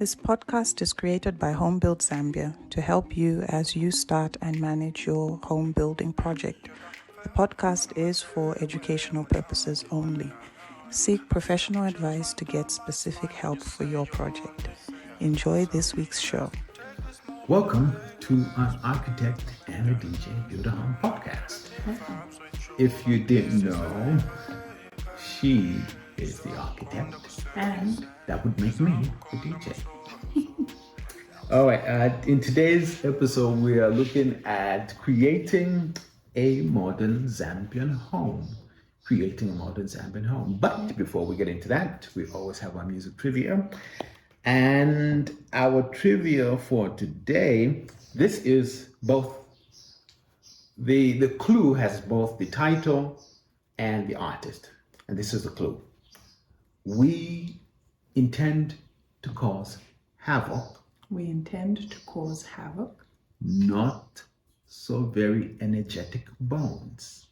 This podcast is created by Home Build Zambia to help you as you start and manage your home building project. The podcast is for educational purposes only. Seek professional advice to get specific help for your project. Enjoy this week's show. Welcome to an architect and a DJ build a home podcast. If you didn't know, she is the architect, and that would make me the DJ. All right, in today's episode, we are looking at creating a modern Zambian home. But before we get into that, we always have our music trivia. And our trivia for today, this is both, the clue has both the title and the artist. And this is the clue. We intend to cause havoc. We intend to cause havoc. Not so very energetic bones.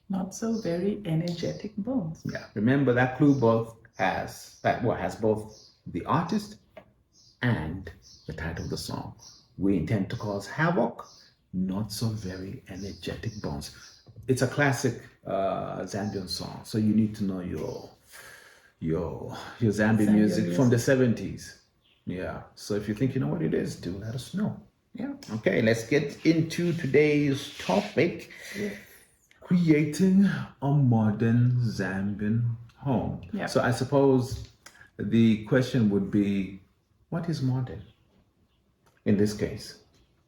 Not so very energetic bones. Yeah, remember that clue has both the artist and the title of the song. We intend to cause havoc, not so very energetic bones. It's a classic Zambian song, so you need to know your Zambian music from the 70s. Yeah, so if you think you know what it is, do let us know. Yeah. Okay, let's get into today's topic. Yeah. Creating a modern Zambian home. Yeah. So I suppose the question would be, what is modern? In this case,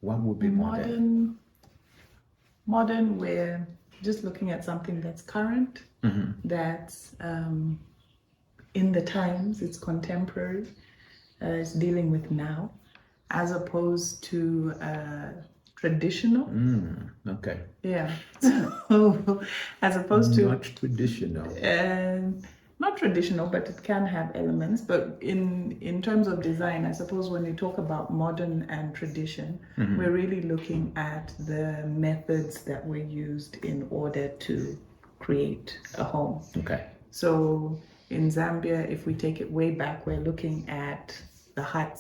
what would be modern? Modern, we're just looking at something that's current, that's in the times, it's contemporary, it's dealing with now, as opposed to traditional. Okay. Yeah. So, as opposed to not traditional. Not traditional, but it can have elements. But in terms of design, I suppose when you talk about modern and tradition, we're really looking at the methods that were used in order to create a home. Okay. So in Zambia, if we take it way back, we're looking at the hut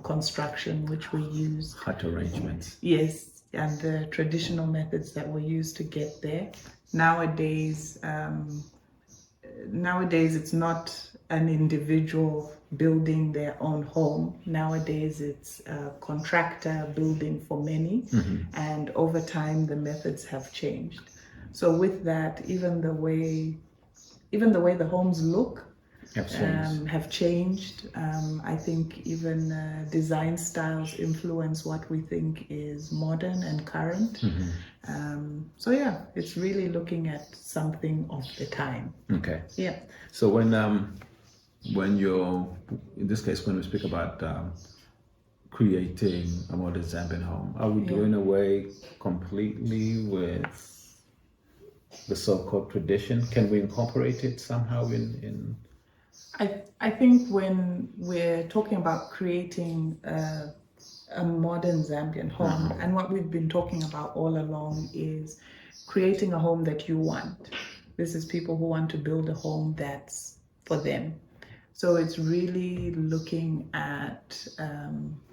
construction, which we use. Hut arrangements. Yes, and the traditional methods that were used to get there. Nowadays, it's not an individual building their own home. Nowadays, it's a contractor building for many, and over time, the methods have changed. So with that, even the way the homes look have changed. I think even design styles influence what we think is modern and current. So yeah, it's really looking at something of the time. Okay. Yeah. So when you're, in this case, when we speak about creating a modern Zambian home, are we doing away completely with the so-called tradition? Can we incorporate it somehow in I think when we're talking about creating a modern Zambian home, and what we've been talking about all along is creating a home that you want. This is people who want to build a home that's for them. So it's really looking at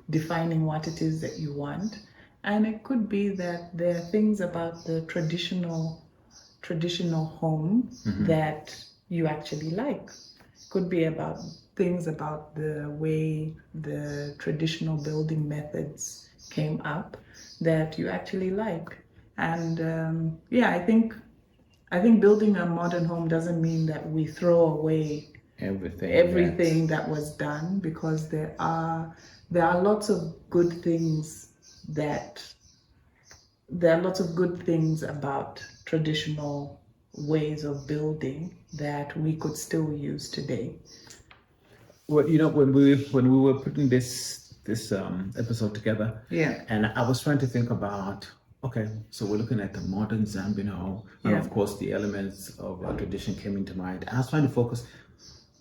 defining what it is that you want. And it could be that there are things about the traditional home that you actually like. Could be about things about the way the traditional building methods came up that you actually like. And I think building a modern home doesn't mean that we throw away everything that was done, because there are lots of good things about traditional ways of building that we could still use today. Well, when we were putting this episode together, and I was trying to think about, okay, so we're looking at the modern Zambian home, and of course the elements of tradition came into mind. I was trying to focus,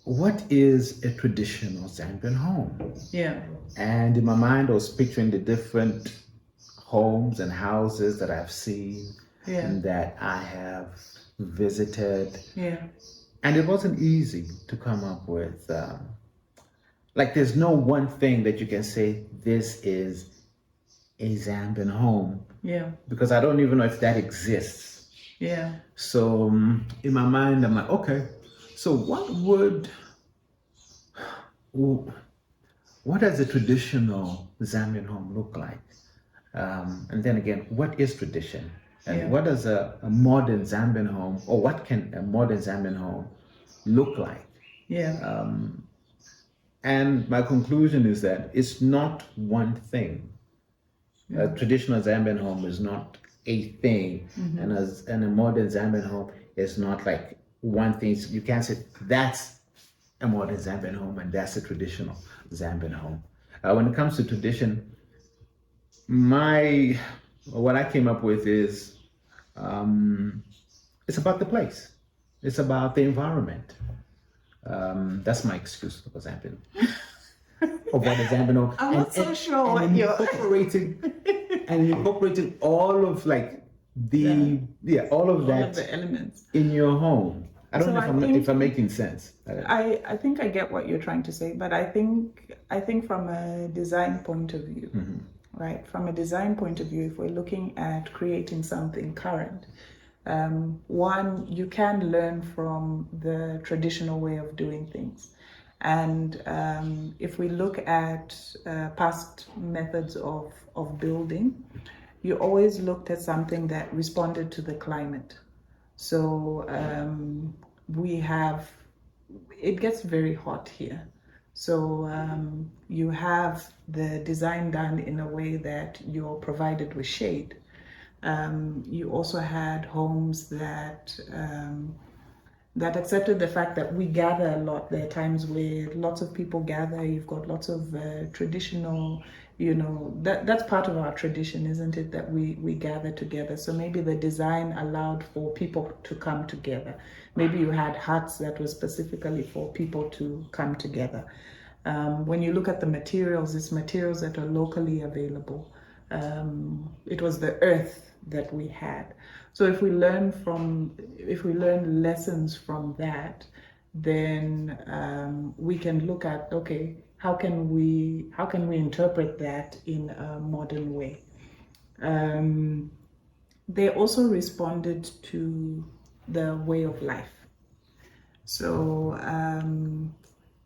what is a traditional Zambian home? Yeah. And in my mind, I was picturing the different homes and houses that I've seen and that I have visited. Yeah. And it wasn't easy to come up with like there's no one thing that you can say this is a Zambian home, Yeah. because I don't even know if that exists. Yeah. So in my mind, I'm like, okay, so what does a traditional Zambian home look like? And then again, what is tradition? And Yeah. what does a modern Zambian home, or what can a modern Zambian home look like? Yeah. And my conclusion is that it's not one thing. A traditional Zambian home is not a thing, and a modern Zambian home is not like one thing. You can't say that's a modern Zambian home and that's a traditional Zambian home. When it comes to tradition, what I came up with is it's about the place, it's about the environment. That's my excuse for Zambian. Of what a Zambian home. I'm not so sure what you're incorporating all of like all of all that of the elements in your home. I don't So know if I'm making sense. I think I get what you're trying to say, but I think from a design point of view, right? From a design point of view, if we're looking at creating something current, one, you can learn from the traditional way of doing things. And if we look at past methods of building, you always looked at something that responded to the climate. So it gets very hot here. So you have the design done in a way that you're provided with shade. You also had homes that accepted the fact that we gather a lot. There are times where lots of people gather. You've got lots of traditional, that's part of our tradition, isn't it? That we gather together. So maybe the design allowed for people to come together. Maybe you had huts that were specifically for people to come together. When you look at the materials, it's materials that are locally available. It was the earth that we had. So if we learn lessons from that, then we can look at, okay, how can we interpret that in a modern way? They also responded to the way of life. So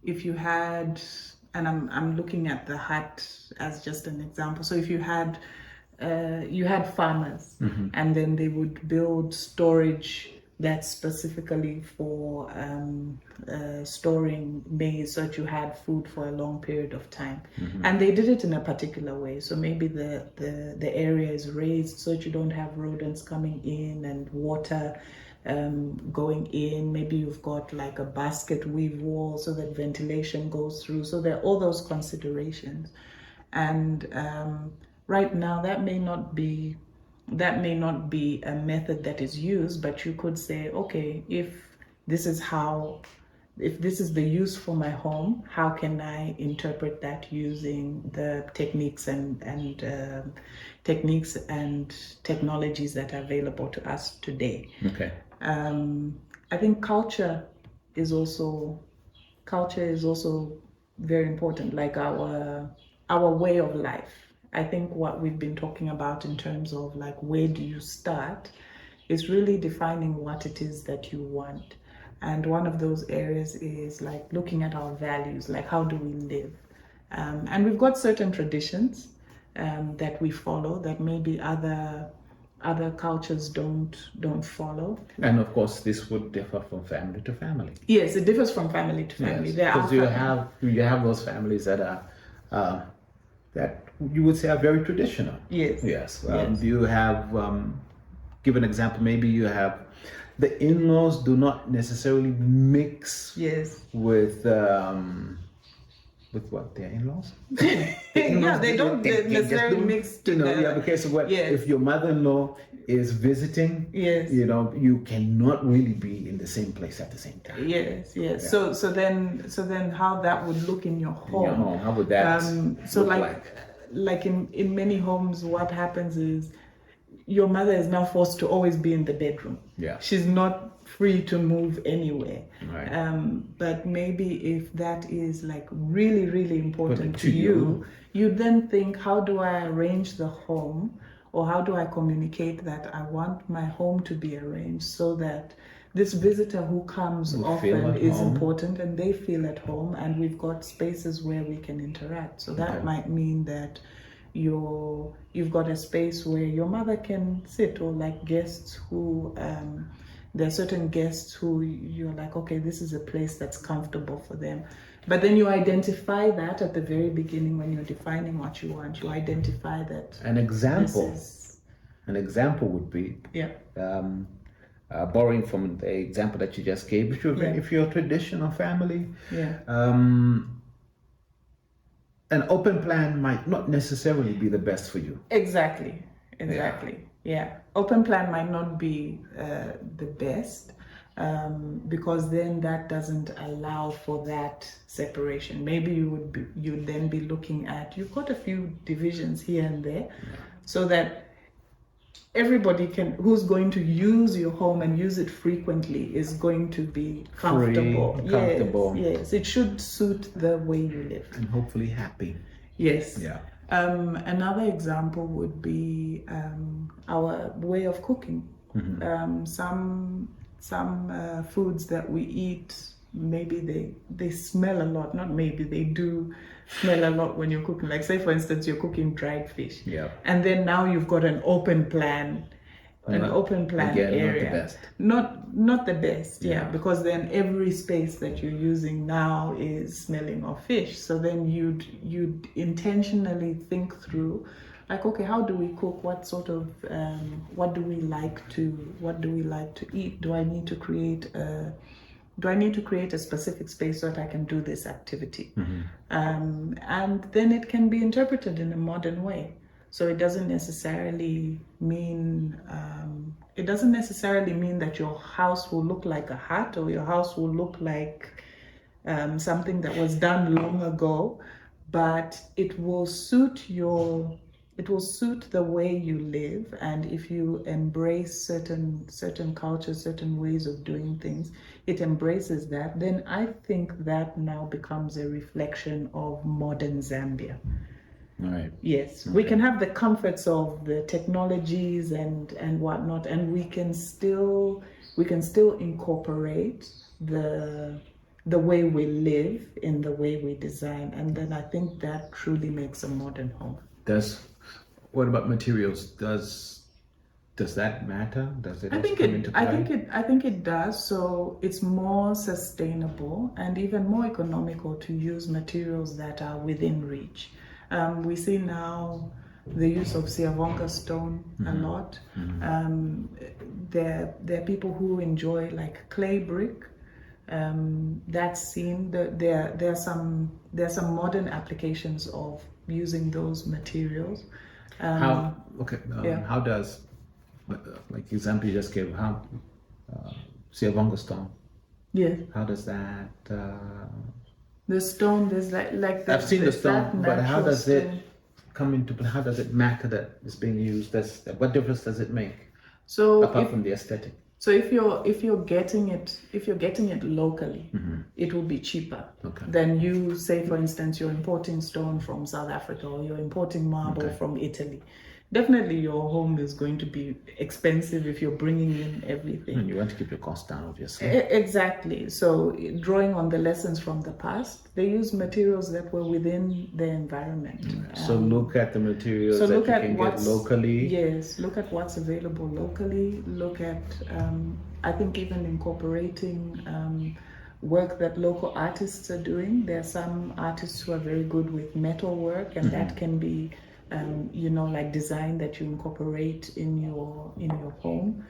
if you had, and I'm looking at the hut as just an example. So if you had farmers, and then they would build storage that's specifically for storing maize, so that you had food for a long period of time. And they did it in a particular way. So maybe the area is raised so that you don't have rodents coming in and water going in. Maybe you've got like a basket weave wall so that ventilation goes through. So there are all those considerations. And right now, that may not be a method that is used, but you could say, okay, if this is the use for my home, how can I interpret that using the techniques and technologies that are available to us today? Okay. I think culture is also very important, like our way of life. I think what we've been talking about in terms of like, where do you start, is really defining what it is that you want. And one of those areas is like looking at our values, like how do we live? And we've got certain traditions that we follow that maybe other cultures don't follow. And of course, this would differ from family to family. Yes, it differs from family to family. Yes, because you have those families that are that you would say are very traditional. Yes. Yes. Yes. You have, give an example. Maybe you have the in-laws do not necessarily mix. Yes. With what, their in-laws? Yeah, they don't necessarily mix together. Because of what, yes. If your mother-in-law is visiting, yes, you cannot really be in the same place at the same time. Yes, yes. Yeah. So then how that would look in your home? In your home, how would that look like in many homes, what happens is your mother is now forced to always be in the bedroom. Yeah. She's not free to move anywhere. Right. But maybe if that is like really, really important to to you, you then think, how do I arrange the home, or how do I communicate that I want my home to be arranged so that this visitor who comes Will feel often at is home. important and they feel at home, and we've got spaces where we can interact. So that Okay. might mean that you've got a space where your mother can sit, or like guests who there are certain guests who you're like, okay, this is a place that's comfortable for them. But then you identify that at the very beginning when you're defining what you want. You identify that An example. this is, An example would be yeah, borrowing from the example that you just gave. If you're a traditional family, yeah, an open plan might not necessarily be the best for you. exactly. Yeah. Open plan might not be the best, because then that doesn't allow for that separation. Maybe you'd then be looking at, you've got a few divisions here and there, so that everybody who's going to use your home and use it frequently is going to be comfortable. Free, comfortable. Yes, it should suit the way you live. And hopefully happy. Yes. Yeah. Another example would be our way of cooking. Some foods that we eat, maybe they smell a lot. Not maybe, they do smell a lot when you're cooking. Like, say for instance, you're cooking dried fish. Yeah. And then now you've got an open plan. Open plan again, area. Not the best, yeah, because then every space that you're using now is smelling of fish. So then you'd intentionally think through, like, okay, how do we cook? What sort of what do we like to eat? Do I need to create a specific space so that I can do this activity? And then it can be interpreted in a modern way. So it doesn't necessarily mean that your house will look like a hut, or your house will look like something that was done long ago, but it will suit the way you live. And if you embrace certain cultures, certain ways of doing things, it embraces that. Then I think that now becomes a reflection of modern Zambia. Right. Yes, we can have the comforts of the technologies and whatnot, and we can still incorporate the way we live in the way we design, and then I think that truly makes a modern home. What about materials? Does that matter? Does it? I think it does. So it's more sustainable and even more economical to use materials that are within reach. We see now the use of Siavonga stone a lot. There are people who enjoy like clay brick. That's seen. There are some modern applications of using those materials. How does, like example you just gave, how Siavonga stone? Yes. How does that? The stone, there's like I've seen the stone, but how does stone. it come into play? How does it matter that it's being used? What difference does it make? So apart from the aesthetic. So if you're getting it locally, it will be cheaper than you, say for instance, you're importing stone from South Africa, or you're importing marble from Italy. Definitely your home is going to be expensive if you're bringing in everything. And you want to keep your costs down, obviously. Exactly. So drawing on the lessons from the past, they use materials that were within the environment. So look at the materials that you can get locally. Yes, look at what's available locally. Look at, I think even incorporating work that local artists are doing. There are some artists who are very good with metal work, and that can be like design that you incorporate in your home.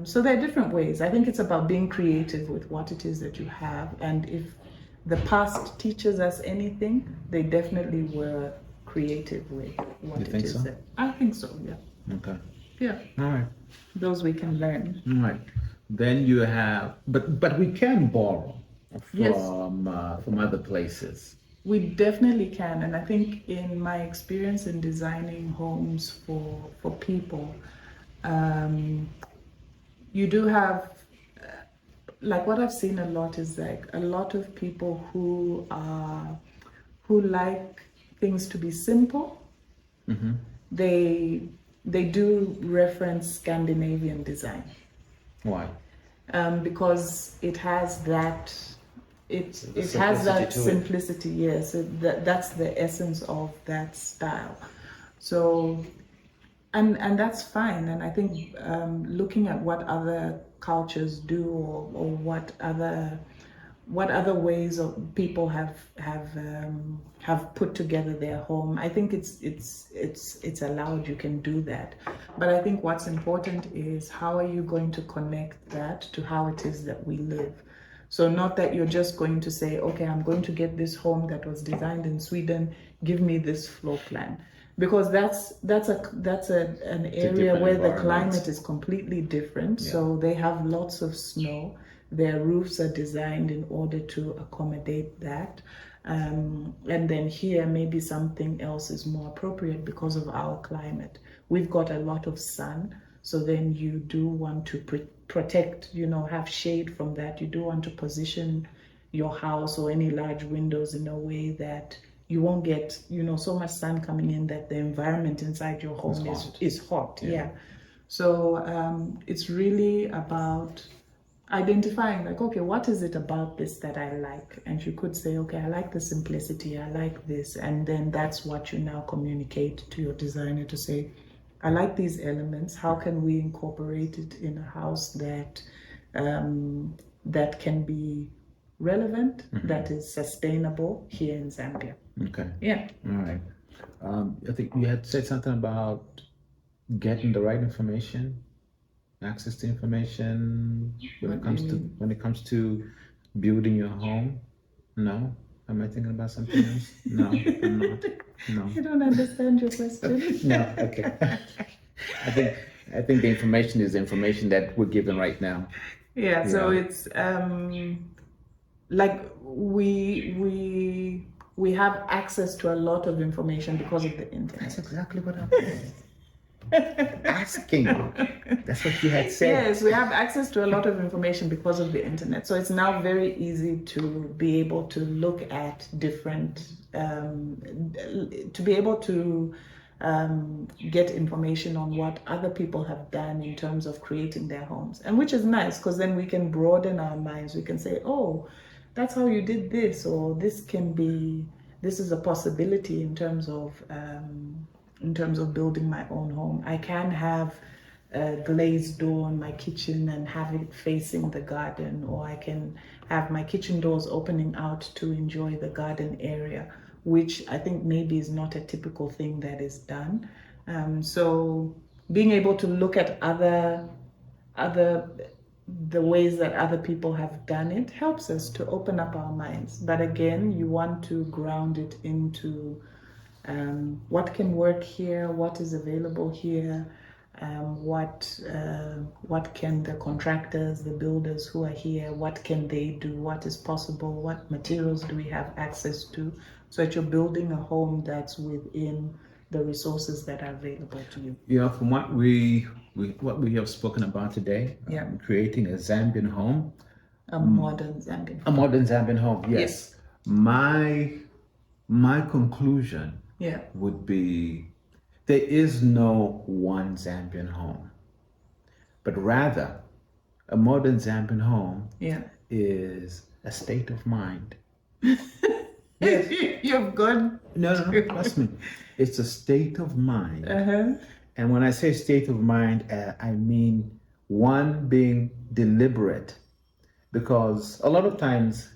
So there are different ways. I think it's about being creative with what it is that you have, and if the past teaches us anything, they definitely were creative with what it is. So? I think so. Yeah. Okay. Yeah. All right. Those we can learn. All right. Then you have, but we can borrow from other places. We definitely can, and I think in my experience in designing homes for people, you do have like what I've seen a lot is like a lot of people who like things to be simple. They do reference Scandinavian design. Why? Because it has that simplicity. Yes, that's the essence of that style. So, and that's fine. And I think looking at what other cultures do, or what other ways of people have put together their home. I think it's allowed. You can do that, but I think what's important is how are you going to connect that to how it is that we live. So not that you're just going to say, okay, I'm going to get this home that was designed in Sweden. Give me this floor plan, because that's an area where the climate is completely different. Yeah. So they have lots of snow. Their roofs are designed in order to accommodate that. And then here, maybe something else is more appropriate because of our climate. We've got a lot of sun, so then you do want to protect, have shade from that. You do want to position your house or any large windows in a way that you won't get, so much sun coming in that the environment inside your home is hot. Yeah. So it's really about identifying, like, okay, what is it about this that I like? And you could say, okay, I like the simplicity, I like this. And then that's what you now communicate to your designer to say, I like these elements. How can we incorporate it in a house that that can be relevant, that is sustainable here in Zambia? Okay. Yeah. All right. I think you had said something about getting the right information, access to information when it comes to building your home. No? Am I thinking about something else? No, I'm not. No. I don't understand your question. No, okay. I think the information is the information that we're given right now. Yeah, so it's like we have access to a lot of information because of the internet. That's exactly what I'm asking. That's what you had said. Yes, we have access to a lot of information because of the internet. So it's now very easy to be able to look at different, to be able to get information on what other people have done in terms of creating their homes. And which is nice, because then we can broaden our minds. We can say, oh, that's how you did this, or this is a possibility in terms of building my own home. I can have a glazed door in my kitchen and have it facing the garden, or I can have my kitchen doors opening out to enjoy the garden area, which I think maybe is not a typical thing that is done. So being able to look at the ways that other people have done it helps us to open up our minds. But again, you want to ground it into what can work here, what is available here, what can the contractors, the builders who are here, what can they do, what is possible, what materials do we have access to, so that you're building a home that's within the resources that are available to you. Yeah, from what we have spoken about today, creating a Zambian home, a modern Zambian home. A modern Zambian home, yes. My conclusion would be there is no one Zambian home, but rather a modern Zambian home is a state of mind. Yes. You've gone. No, trust me. It's a state of mind. And when I say state of mind, I mean one being deliberate, because a lot of times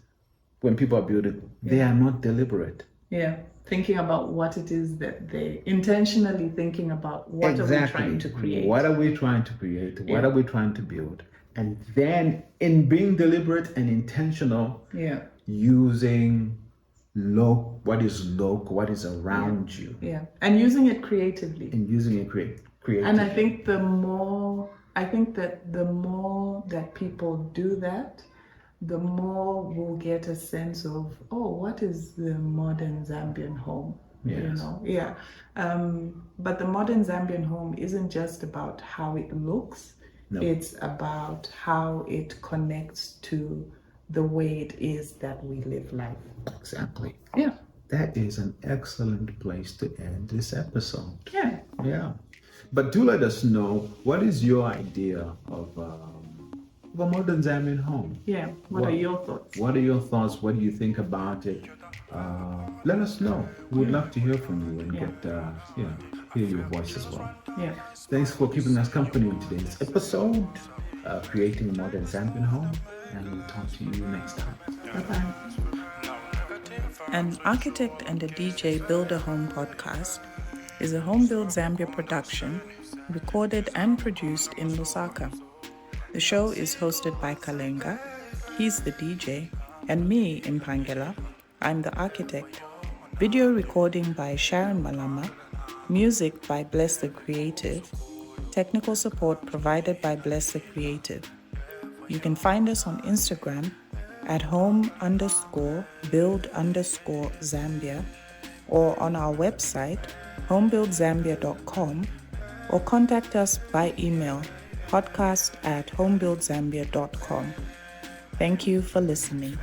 when people are building, they are not deliberate. Yeah. Thinking about what it is that they intentionally thinking about. What are we trying to create? What are we trying to create? What are we trying to build? And then in being deliberate and intentional, using what is local, what is around you. Yeah. And using it creatively. Creatively. And I think the more that people do that, the more we'll get a sense of, what is the modern Zambian home? Yes. But the modern Zambian home isn't just about how it looks. No. It's about how it connects to the way it is that we live life. Exactly. Yeah. That is an excellent place to end this episode. Yeah. Yeah. But do let us know, what is your idea of a modern Zambian home? Yeah. What are your thoughts? What are your thoughts? What do you think about it? Let us know. We would love to hear from you and hear your voice as well. Yeah. Thanks for keeping us company in today's episode, Creating a Modern Zambian Home, and we'll talk to you next time. Bye-bye. An Architect and a DJ Build a Home podcast is a Home Build Zambia production, recorded and produced in Lusaka. The show is hosted by Kalenga, he's the DJ, and me, Mphangela, I'm the architect. Video recording by Sharon Malama, music by Bless the Creative, technical support provided by Bless the Creative. You can find us on Instagram at home_build_Zambia or on our website homebuildzambia.com, or contact us by email podcast@homebuildzambia.com. Thank you for listening.